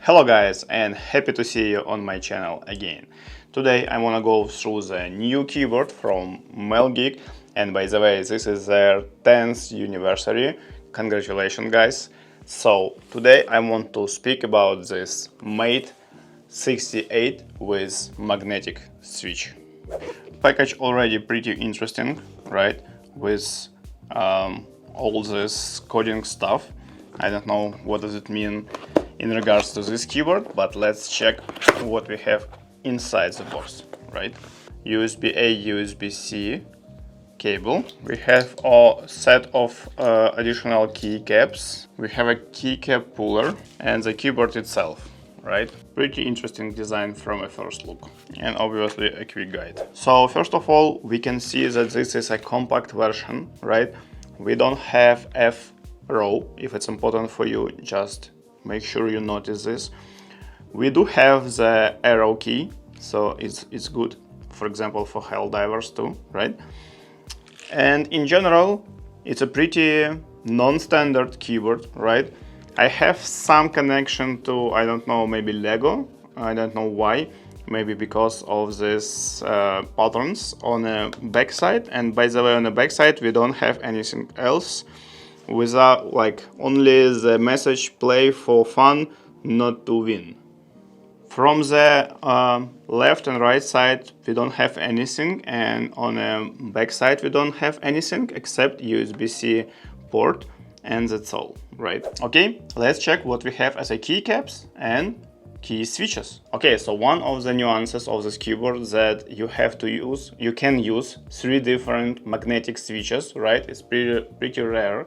Hello guys, and happy to see you on my channel again. Today I want to go through the new keyboard from MelGeek, and by the way, this is their 10th anniversary. Congratulations guys. So today I want to speak about this MADE68 with magnetic switch. Package already pretty interesting, right? With all this coding stuff. I don't know what does it mean in regards to this keyboard, but let's check what we have inside the box, right? USB-A, USB-C cable. We have a set of additional keycaps. We have a keycap puller and the keyboard itself, right? Pretty interesting design from a first look, and obviously a quick guide. So first of all, we can see that this is a compact version, right? We don't have F row. If it's important for you, just make sure you notice this. We do have the arrow key, so it's good, for example, for hell divers too, right? And in general, it's a pretty non-standard keyboard, right? I have some connection to, I don't know, maybe Lego. I don't know why. Maybe because of these patterns on the backside. And by the way, on the backside, we don't have anything else without, like, only the message play for fun, not to win. From the left and right side, we don't have anything, and on the back side, we don't have anything except USB-C port, and that's all, right? Okay, let's check what we have as a keycaps and key switches. Okay, so one of the nuances of this keyboard that you can use 3 different magnetic switches, right? It's pretty rare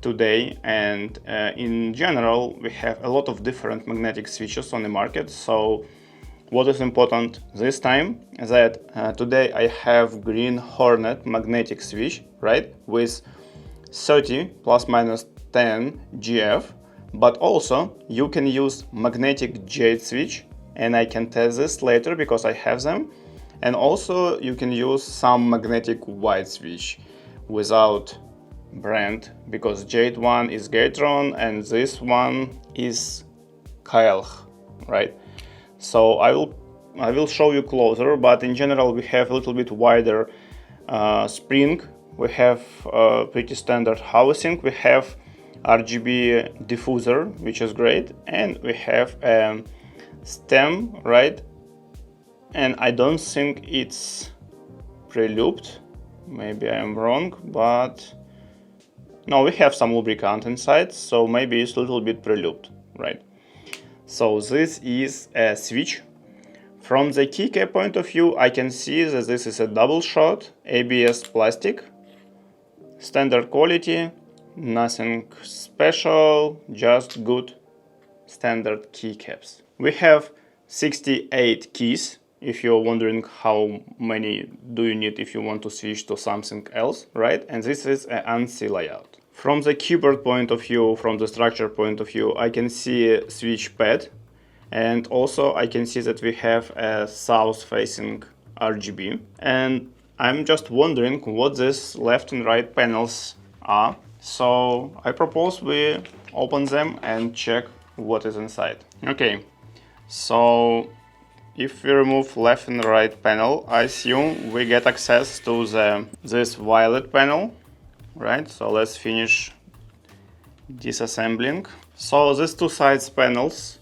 today, and in general we have a lot of different magnetic switches on the market. So what is important this time is that today I have green Hornet magnetic switch, right, with 30 plus minus 10 GF, but also you can use magnetic jade switch, and I can test this later because I have them. And also you can use some magnetic white switch without brand, because jade one is Gatron and this one is Kyle, right? So I will show you closer, but in general we have a little bit wider spring. We have pretty standard housing. We have RGB diffuser, which is great, and we have a stem, right? And I don't think it's pre-looped. Maybe I am wrong, but no, we have some lubricant inside, so maybe it's a little bit pre-looped, right? So this is a switch. From the keycap point of view, I can see that this is a double shot ABS plastic, standard quality, nothing special, just good standard keycaps. We have 68 keys. If you're wondering how many do you need if you want to switch to something else, right? And this is an ANSI layout. From the keyboard point of view, from the structure point of view, I can see a switch pad, and also I can see that we have a south-facing RGB. And I'm just wondering what these left and right panels are. So I propose we open them and check what is inside. Okay, so if we remove left and right panel, I assume we get access to this violet panel, right? So let's finish disassembling. So these two sides panels,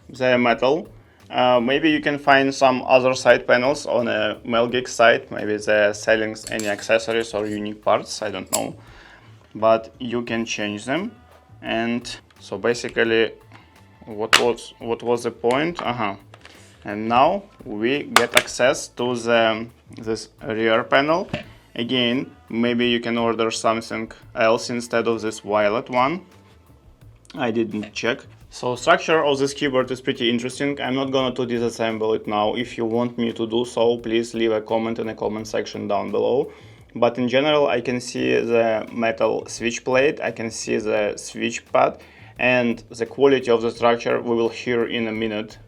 they are metal. Maybe you can find some other side panels on a MelGeek site. Maybe they're selling any accessories or unique parts, I don't know. But you can change them. And so basically, what was the point? And now we get access to this rear panel. Again, maybe you can order something else instead of this violet one. I didn't check. So structure of this keyboard is pretty interesting. I'm not gonna disassemble it now. If you want me to do so, please leave a comment in the comment section down below. But in general, I can see the metal switch plate, I can see the switch pad, and the quality of the structure we will hear in a minute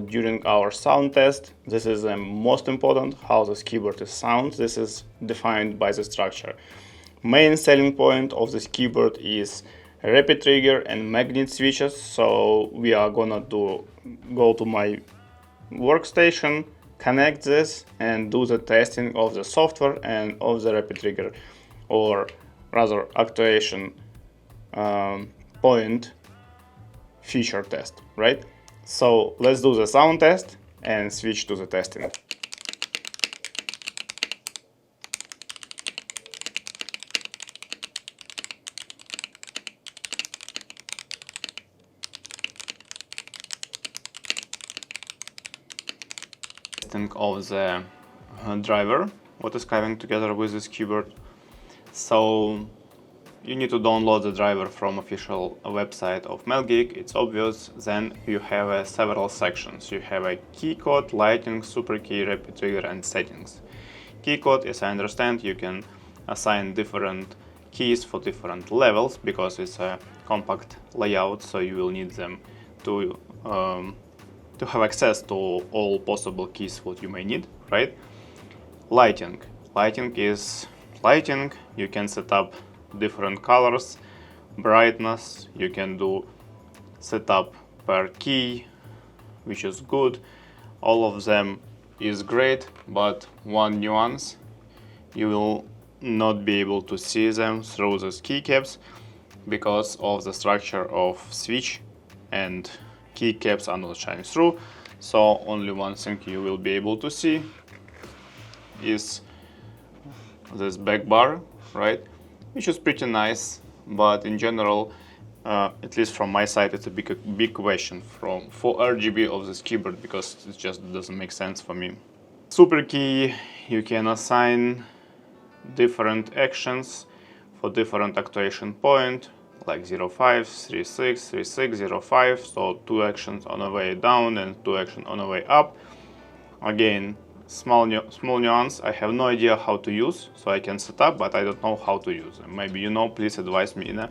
during our sound test. This is the most important, how this keyboard is sound. This is defined by the structure. Main selling point of this keyboard is rapid trigger and magnet switches. So we are gonna go to my workstation, connect this and do the testing of the software and of the rapid trigger, or rather actuation point feature test, right? So let's do the sound test and switch to the testing. Testing of the driver, what is coming together with this keyboard. So you need to download the driver from official website of MelGeek, it's obvious. Then you have several sections. You have a key code, lighting, super key, rapid trigger and settings. Key code, as I understand, you can assign different keys for different levels because it's a compact layout, so you will need them to have access to all possible keys what you may need, right? Lighting is lighting. You can set up different colors, brightness, you can do setup per key, which is good. All of them is great, but one nuance, you will not be able to see them through these keycaps because of the structure of switch, and keycaps are not shining through. So only one thing you will be able to see is this back bar, right? Which is pretty nice, but in general, at least from my side, it's a big question for RGB of this keyboard, because it just doesn't make sense for me. Super key, you can assign different actions for different actuation point, like 05, 36, 36, 05, so 2 actions on the way down and 2 actions on the way up. Again, small nuance, I have no idea how to use, so I can set up, but I don't know how to use them. Maybe you know, please advise me in a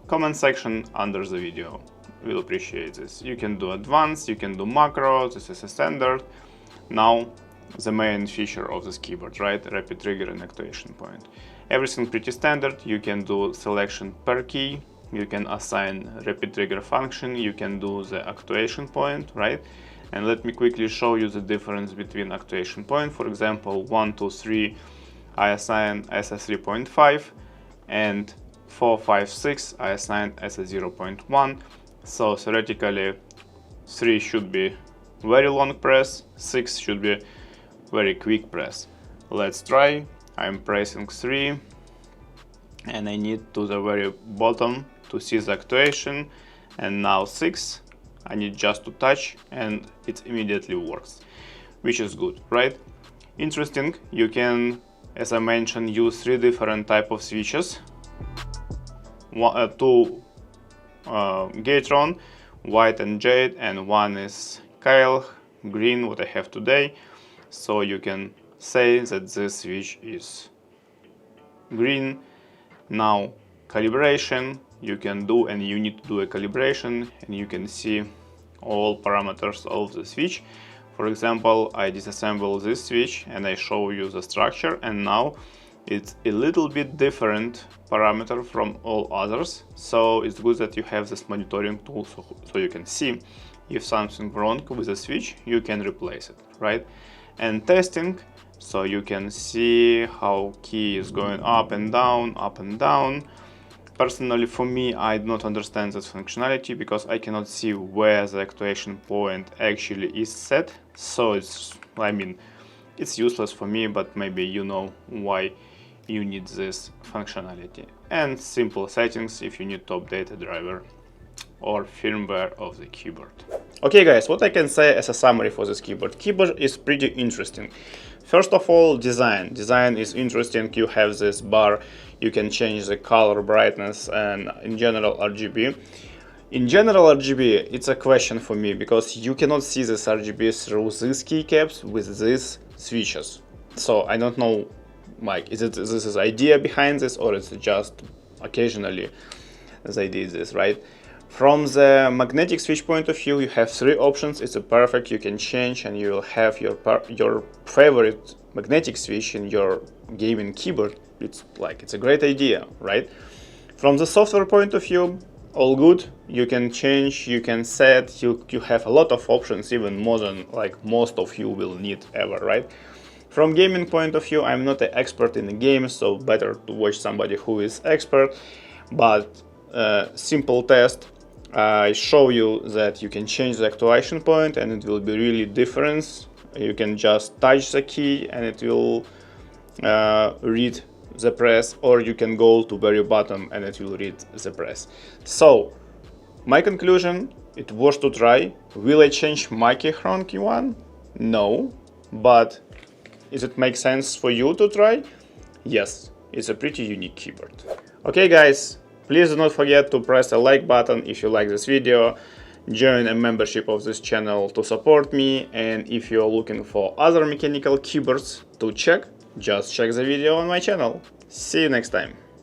comment section under the video. We'll appreciate this. You can do advanced, you can do macro, this is a standard. Now, the main feature of this keyboard, right? Rapid trigger and actuation point. Everything pretty standard. You can do selection per key, you can assign rapid trigger function, you can do the actuation point, right? And let me quickly show you the difference between actuation point. For example, 1, 2, 3, I assign as a 3.5, and 4, 5, 6, I assign as a 0.1. So theoretically, 3 should be very long press, 6 should be very quick press. Let's try. I'm pressing 3 and I need to the very bottom to see the actuation, and now 6 I need just to touch and it immediately works, which is good, right? Interesting. You can, as I mentioned, use 3 different type of switches. 2 Gatron, white and jade, and 1 is Kyle, green, what I have today. So you can say that this switch is green. Now calibration you can do, and you need to do a calibration, and you can see all parameters of the switch. For example, I disassemble this switch and I show you the structure, and now it's a little bit different parameter from all others. So it's good that you have this monitoring tool, so you can see if something wrong with the switch, you can replace it, right? And testing, so you can see how key is going up and down, up and down. Personally, for me, I do not understand this functionality because I cannot see where the actuation point actually is set. So it's useless for me, but maybe you know why you need this functionality. And simple settings if you need to update a driver or firmware of the keyboard. Okay guys, what I can say as a summary for this keyboard. Keyboard is pretty interesting. First of all, design. Design is interesting. You have this bar, you can change the color, brightness, and in general RGB. In general RGB, it's a question for me because you cannot see this RGB through these keycaps with these switches. So I don't know, like, this is idea behind this, or it's just occasionally they did this, right? From the magnetic switch point of view, you have 3 options. It's a perfect, you can change and you will have your favorite magnetic switch in your gaming keyboard. It's a great idea, right? From the software point of view, all good. You can change, you can set, you have a lot of options, even more than like most of you will need ever, right? From gaming point of view, I'm not an expert in the game, so better to watch somebody who is expert. But simple test, I show you that you can change the actuation point and it will be really different. You can just touch the key and it will read the press, or you can go to very bottom and it will read the press. So my conclusion, it was to try. Will I change my key from key 1? No, but does it make sense for you to try? Yes, it's a pretty unique keyboard. Okay guys, please do not forget to press the like button if you like this video, join a membership of this channel to support me, and if you're looking for other mechanical keyboards to check, just check the video on my channel. See you next time.